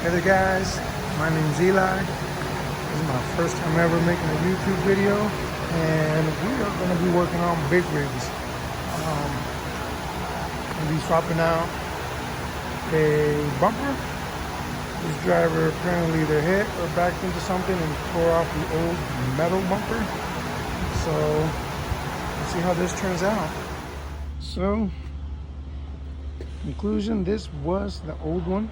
Hey there guys, my name's Eli. This is my first time ever making a YouTube video, and we are going to be working on big rigs. Going to be swapping out a bumper. This driver apparently either hit or backed into something and tore off the old metal bumper. So let's see how this turns out. So, conclusion, this was the old one.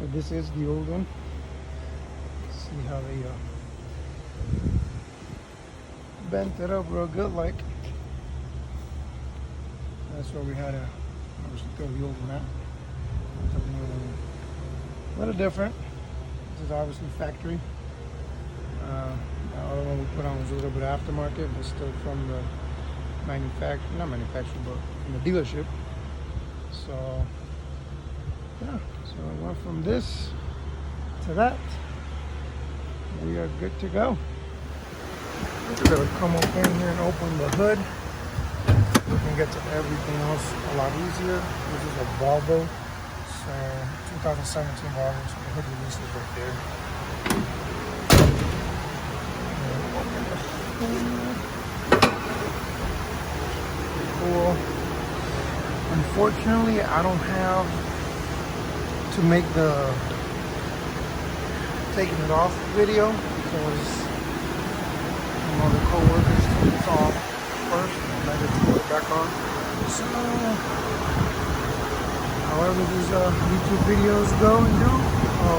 Or this is the old one. See how they bent it up real good, like. That's where we had to obviously throw the old one out. A little different. This is obviously factory. The other one we put on was a little bit aftermarket, but still from the not manufacturer, but from the dealership. So yeah, so I went from this to that. We are good to go. We're gonna come up in here and open the hood. We can get to everything else a lot easier. This is a Volvo, so 2017 Volvo, so the hood release is right there. Cool. Unfortunately, I don't have to make the taking it off video because the co-workers took this off first and I get to put it back on. So, however these YouTube videos go and do,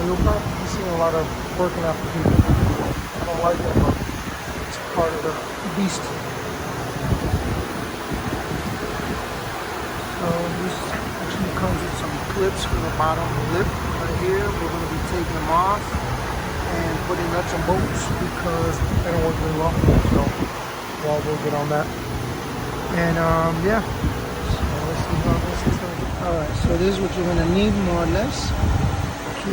you'll probably be seeing a lot of working after people. I don't like it, but it's part of the beast. So this actually comes with some clips for the bottom lip right here. We're going to be taking them off and putting nuts and bolts because they don't work very well. So we'll get on that. And yeah, so let's see how this is going to go. Alright, so this is what you're going to need more or less to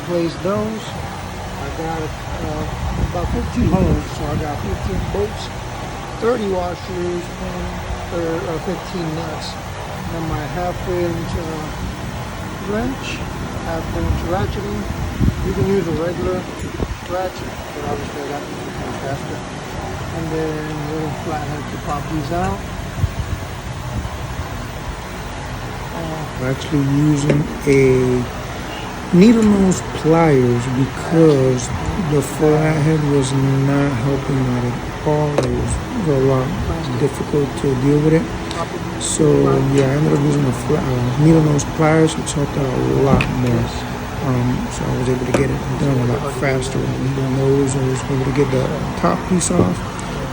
replace those. I got about 15 holes, so I got 15 bolts, 30 washers, and 15 nuts. And my half-inch wrench, half-inch ratcheting. You can use a regular ratchet, but obviously I got it faster. And then a little flathead to pop these out. I'm actually using a needle nose pliers because the flathead was not helping out at all. It was a lot difficult to deal with it. So yeah, I ended up using a needle nose pliers, which helped out a lot more. So I was able to get it done a lot faster with the needle nose. I was able to get the top piece off,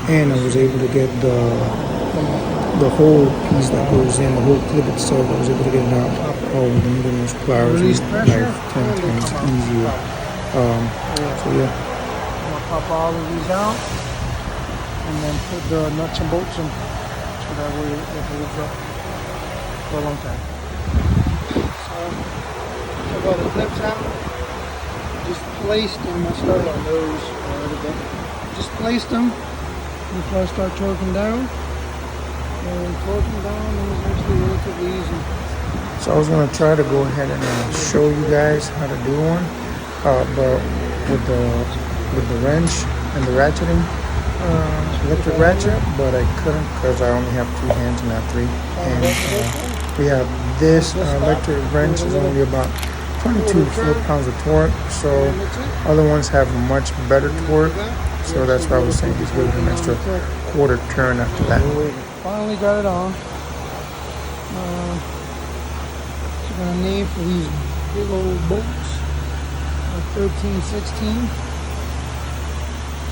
and I was able to get the whole piece that goes in, the whole clip itself. I was able to get it out. All with the needle nose pliers was like 10 times easier. So yeah. I'm gonna pop all of these out, and then put the nuts and bolts in. So that way it holds up for a long time. So took all the clips out. Just placed them. I started on those already, but just placed them before I start torquing down. And torquing down is actually relatively easy. So I was gonna try to go ahead and show you guys how to do one, but with the wrench and the ratcheting. Electric ratchet, but I couldn't because I only have 2 hands and not 3. And we have this electric wrench is only about 22 foot-pounds of torque, so other ones have much better torque. So that's why I was saying just give it an extra quarter turn after that. Finally got it on. What you're gonna need for these big old bolts, 13, 16.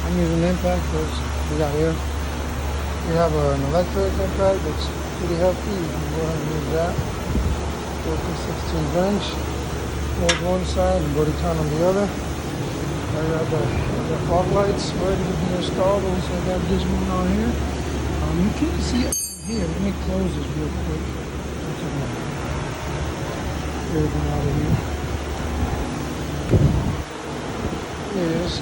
I'm using impact because we got here. We have an electric impact that's pretty hefty. You can go ahead and use that. 14-16 wrench. Hold one side and body time on the other. I got the fog lights ready to be installed. Also I got this one on here. You can't see it here. Let me close this real quick. Everything out of here. There it is.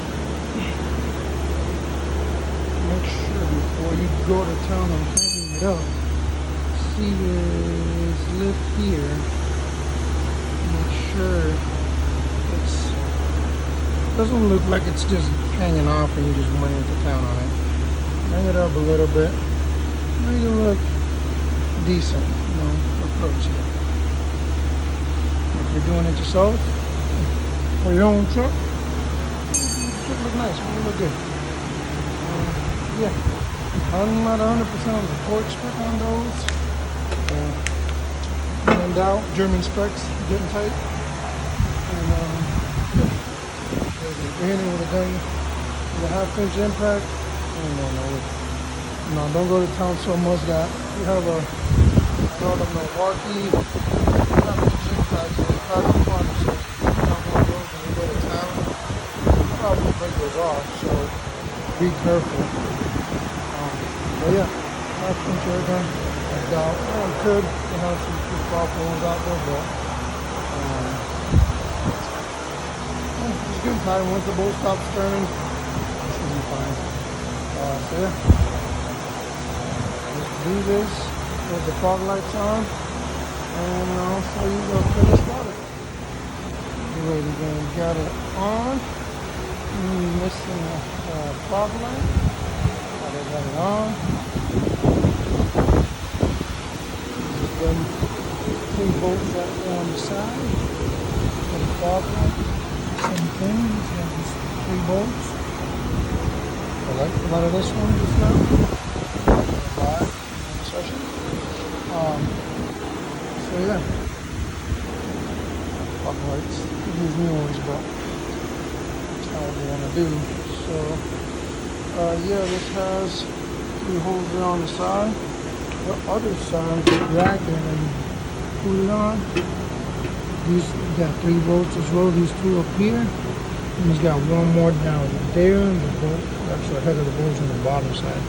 Make sure before you go to town on tightening it up, see this lip here. Make sure Doesn't look like it's just hanging off and you just went into town on it. Bring it up a little bit. Make it look decent, approach here. If you're doing it yourself or your own truck, it should look nice. It should look good. Yeah, I'm not 100% on the torque spec on those. When in doubt, German specs getting tight. And you're hitting with a gun with a half-inch impact. No, don't go to town so much that you have a Milwaukee, half-inch impact in the car corner. So not one of those when you go to town. You probably break those off. So be careful. But yeah, half-inch air gun. I doubt it could. You have some pretty powerful ones out there, but it's good time. Once the bolt stops turning, it should be fine. So yeah, just do this with the fog lights on, and I'll show you the finished product. Alright, again, got it on. Missing a fog light. Got it on. Them 3 bolts that go on the side. For the fog light, same thing. It's got these 3 bolts. I like a lot of this one just now. Live session. So yeah, fog lights. Use new ones, but that's not what we want to do. So yeah, this has 3 holes there on the side. The other side, the bracket and put it on. These got 3 bolts as well. These 2 up here. And he's got one more down there. And the bolt, that's the head of the bolts on the bottom side.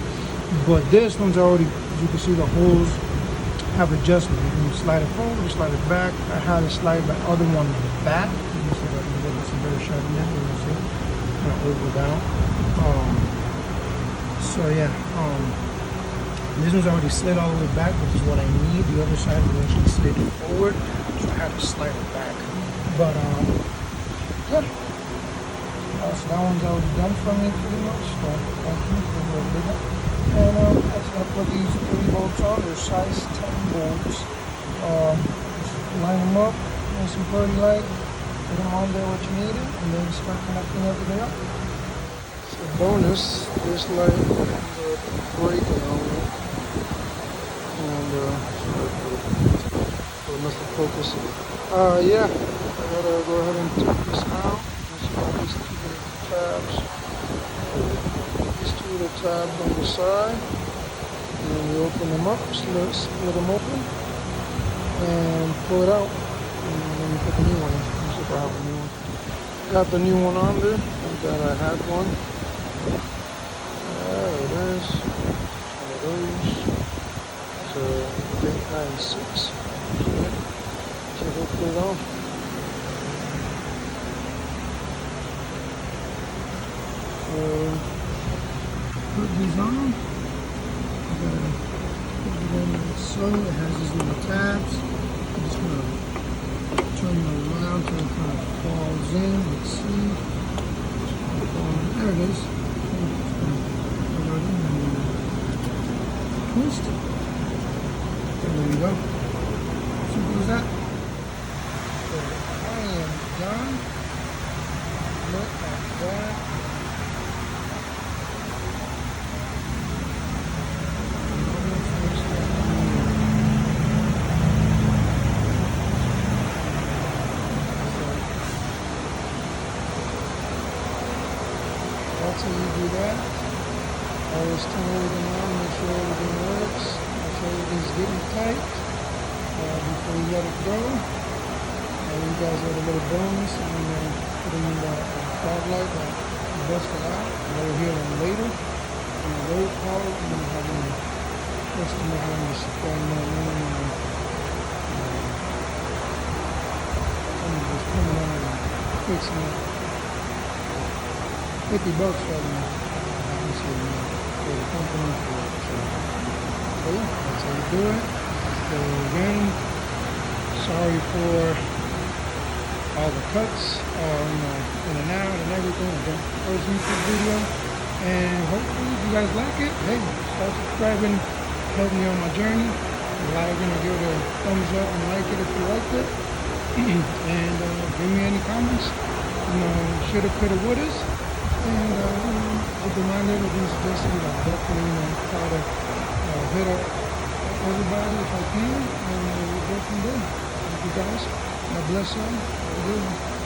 But this one's already, as you can see, the holes have adjustment. You can slide it forward, slide it back. I had to slide the other one back. You can see that it's a very sharp net. You can see, kind of over down. So yeah. This one's already slid all the way back, which is what I need. The other side was actually slid forward, so I had to slide it back. But yeah. So that one's already done for me pretty much. So thank you for the bigger. And that's gonna put these 3 bolts on. They're size 10 bolts. Just line them up, nice and pretty light. Put them on there what you need it, and then start connecting everything up. So bonus, this light is breaking on it. And so it must have focused. Yeah, I gotta go ahead and take this out. These 2 little tabs. These 2 little tabs on the side. And then you open them up, split them open, and pull it out. And then you put the new one in. You should have a new one. Got the new one on there. Thank God I had one. There it is. One of those. So 896. So go put it on. So put these on. You gotta put it in like so. It has these little tabs. I'm just gonna turn it around till it kind of falls in. Let's see. There it is. Twist. There we go. Simple as that. So I am done. Look at that. That's how you do that. Always turn everything on, make sure everything works, make sure everything's getting tight before you let it go. You guys get a little bonus and putting in the fog light that busted out. We'll hear them later in the road call and having the customer having to supply that in and just coming on and fixing it. $50 for them. For the company. So yeah, that's how you do it. So again, sorry for all the cuts, in and out and everything. Again, first YouTube video, and hopefully if you guys like it, hey, start subscribing, help me on my journey. Like, give it a thumbs up and like it if you liked it, and give me any comments. Shoulda, coulda, wouldas, and open-minded with these suggestions. I'll definitely try to hit up everybody if I can, and we'll go from there. Thank you guys. God bless you. Have a good one.